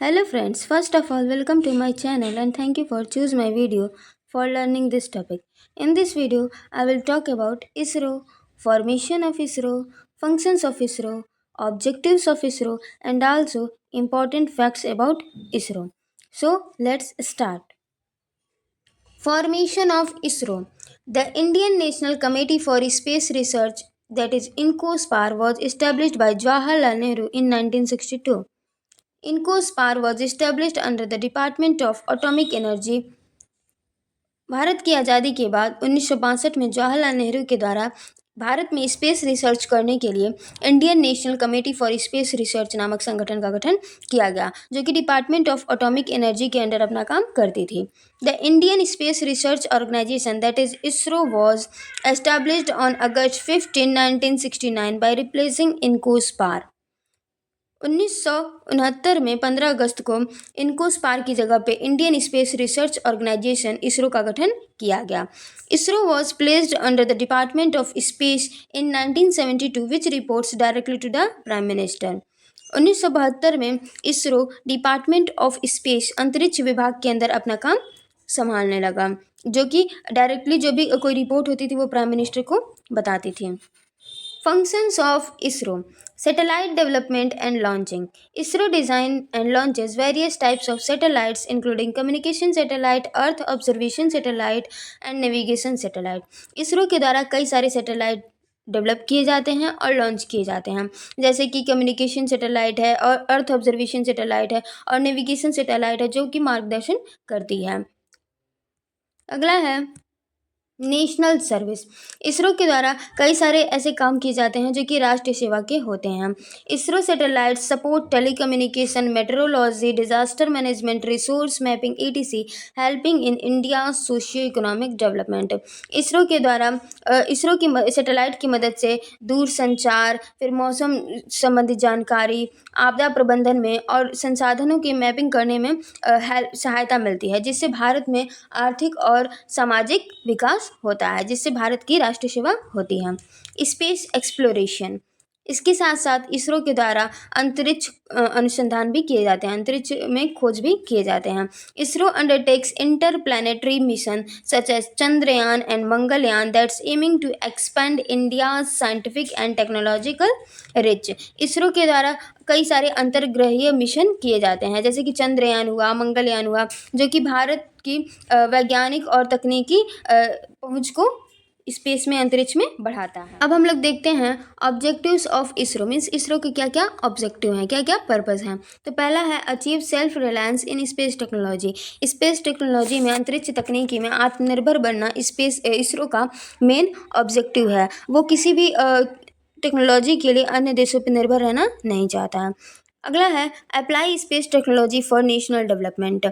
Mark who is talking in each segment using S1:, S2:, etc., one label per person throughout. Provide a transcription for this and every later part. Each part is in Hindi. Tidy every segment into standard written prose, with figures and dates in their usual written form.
S1: Hello friends, first of all welcome to my channel and thank you for choosing my video for learning this topic. In this video I will talk about ISRO, formation of ISRO, functions of ISRO, objectives of ISRO and also important facts about ISRO. So let's start. Formation of ISRO. The Indian National Committee for Space Research, that is INCOSPAR, was established by Jawaharlal Nehru in 1962. INCOSPAR was established under the Department of Atomic Energy. Bharat की आज़ादी के बाद 1962 में जवाहरलाल नेहरू के द्वारा भारत में स्पेस रिसर्च करने के लिए Indian national committee for space research नामक संगठन का गठन किया गया, जो कि डिपार्टमेंट ऑफ एटॉमिक एनर्जी के अंडर अपना काम करती थी. The Indian space research organisation, that is ISRO, was established on August 15, 1969 by replacing INCOSPAR. 1969 में 15 अगस्त को इनकोस्पार की जगह पे Indian space research organisation ISRO का गठन किया गया. ISRO was placed under the department of space in 1972 which reports directly to the prime minister. 1972 में इसरो डिपार्टमेंट ऑफ स्पेस अंतरिक्ष विभाग के अंदर अपना काम संभालने लगा, जो कि डायरेक्टली जो भी कोई रिपोर्ट होती थी वो प्राइम मिनिस्टर को बताती थी. Functions of ISRO: Satellite development and launching. ISRO design and launches various types of satellites including communication satellite, earth observation satellite and navigation satellite. ISRO के द्वारा कई सारे सैटेलाइट डेवलप किए जाते हैं और लॉन्च किए जाते हैं, जैसे कि कम्युनिकेशन सैटेलाइट है और अर्थ ऑब्जर्वेशन सैटेलाइट है और नेविगेशन सैटेलाइट है, जो कि मार्गदर्शन करती है. अगला है नेशनल सर्विस. इसरो के द्वारा कई सारे ऐसे काम किए जाते हैं जो कि राष्ट्रीय सेवा के होते हैं. ISRO satellite support telecommunication, metrology, disaster management, resource mapping etc, helping in India socio economic development. ISRO के द्वारा इसरो की सैटेलाइट की मदद से दूर संचार, फिर मौसम संबंधी जानकारी, आपदा प्रबंधन में और संसाधनों की मैपिंग करने में सहायता मिलती है, जिससे भारत में आर्थिक और सामाजिक विकास होता है, जिससे भारत की राष्ट्रीय सेवा होती है. Space exploration. इसके साथ साथ इसरो के द्वारा अंतरिक्ष अनुसंधान भी किए जाते हैं, अंतरिक्ष में खोज भी किए जाते हैं. ISRO undertakes interplanetary mission such as Chandrayaan and Mangalyaan that's aiming to expand India scientific and technological reach. ISRO के द्वारा कई सारे अंतर्ग्रहीय मिशन किए जाते हैं, जैसे कि चंद्रयान हुआ, मंगलयान हुआ, जो कि भारत की वैज्ञानिक और तकनीकी पहुंच को स्पेस में, अंतरिक्ष में बढ़ाता है. अब हम लोग देखते हैं objectives of ISRO, means ISRO के क्या क्या ऑब्जेक्टिव हैं, क्या क्या पर्पस हैं. तो पहला है achieve self reliance in space technology. Space technology में, अंतरिक्ष तकनीकी में आत्मनिर्भर बनना स्पेस इसरो का मेन ऑब्जेक्टिव है. वो किसी भी टेक्नोलॉजी के लिए अन्य देशों पर निर्भर रहना नहीं चाहता है. अगला है apply space technology for national development.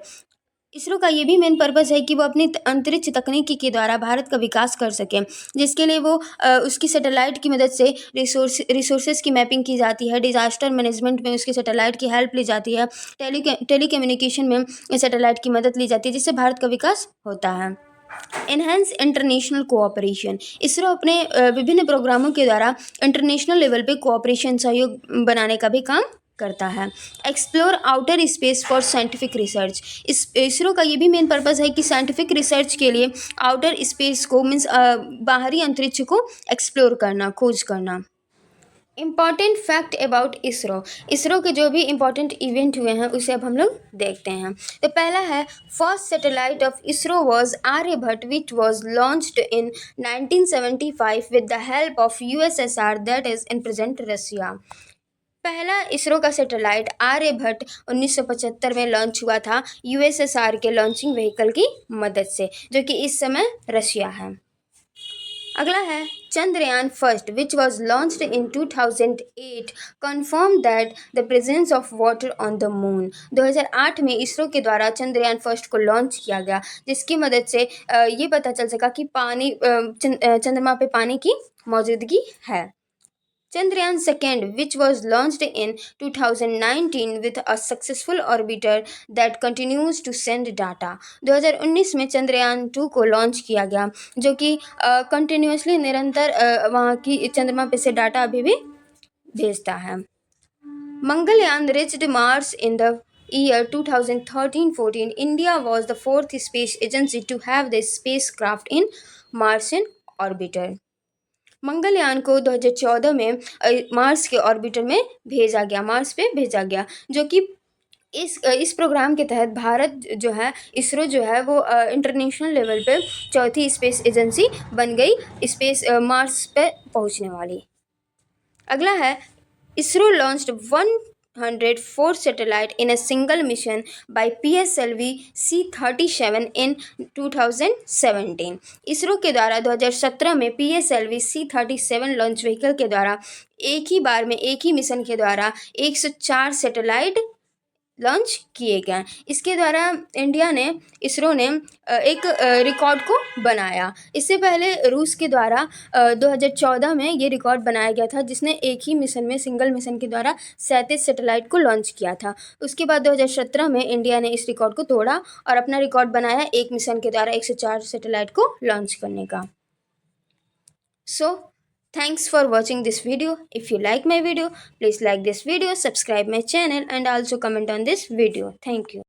S1: ISRO का ये भी मेन पर्पस है कि वो अपनी अंतरिक्ष तकनीकी के द्वारा भारत का विकास कर सके, जिसके लिए वो उसकी सैटेलाइट की मदद से रिसोर्सेज की मैपिंग की जाती है, डिजास्टर मैनेजमेंट में उसकी सैटेलाइट की हेल्प ली जाती है, टेलीकम्युनिकेशन में सैटेलाइट की मदद ली जाती है, जिससे भारत का विकास होता है. Enhance international cooperation. इसरो अपने विभिन्न प्रोग्रामों के द्वारा इंटरनेशनल लेवल पे कोऑपरेशन, सहयोग बनाने का भी काम करता है. Explore outer space for scientific research. ISRO का ये भी मेन पर्पस है कि साइंटिफिक रिसर्च के लिए आउटर स्पेस को, मीन्स बाहरी अंतरिक्ष को एक्सप्लोर करना, खोज करना. Important fact about ISRO. ISRO के जो भी इम्पॉर्टेंट इवेंट हुए हैं उसे अब हम लोग देखते हैं. तो पहला है first satellite of ISRO was Aryabhata which was launched in 1975 with the help of USSR, that is in present Russia. पहला इसरो का सैटेलाइट आर्यभट्ट 1975 में लॉन्च हुआ था USSR के लॉन्चिंग व्हीकल की मदद से, जो कि इस समय रशिया है. अगला है Chandrayaan first which was launched in 2008 confirm that the presence of water on the moon. 2008 में इसरो के द्वारा चंद्रयान फर्स्ट को लॉन्च किया गया, जिसकी मदद से ये पता चल सका कि पानी चंद्रमा पे पानी की मौजूदगी है. Chandrayaan second, which was launched in 2019 with a successful orbiter that continues to send data. 2019 में चंद्रयान 2 को लॉन्च किया गया, जो कि कंटिन्यूसली निरंतर वहाँ की चंद्रमा पे से डाटा अभी भी भेजता है. Mangalyaan reached Mars in the year 2013-14, India was the fourth space agency to have the spacecraft in Martian orbiter. Mangalyaan को 2014 में मार्स के ऑर्बिटर में भेजा गया, मार्स पे भेजा गया, जो कि इस प्रोग्राम के तहत भारत जो है, इसरो जो है वो इंटरनेशनल लेवल पे चौथी स्पेस एजेंसी बन गई, स्पेस मार्स पे पहुंचने वाली। अगला है, ISRO launched 104 satellite in a single mission by PSLV C-37 in 2017। ISRO के द्वारा 2017 में PSLV C-37 लॉन्च व्हीकल के द्वारा एक ही बार में एक ही मिशन के द्वारा 104 सैटेलाइट लॉन्च किए गए। इसके द्वारा इंडिया ने, इसरो ने एक रिकॉर्ड को बनाया। इससे पहले रूस के द्वारा 2014 में ये रिकॉर्ड बनाया गया था, जिसने एक ही मिशन में, सिंगल मिशन के द्वारा 37 सैटेलाइट को लॉन्च किया था। उसके बाद 2017 में इंडिया ने इस रिकॉर्ड को तोड़ा और अपना रिकॉर्ड बनाया एक मिशन के द्वारा 104 सैटेलाइट को लॉन्च करने का। So thanks for watching this video. If you like my video, please like this video, subscribe my channel and also comment on this video. Thank you.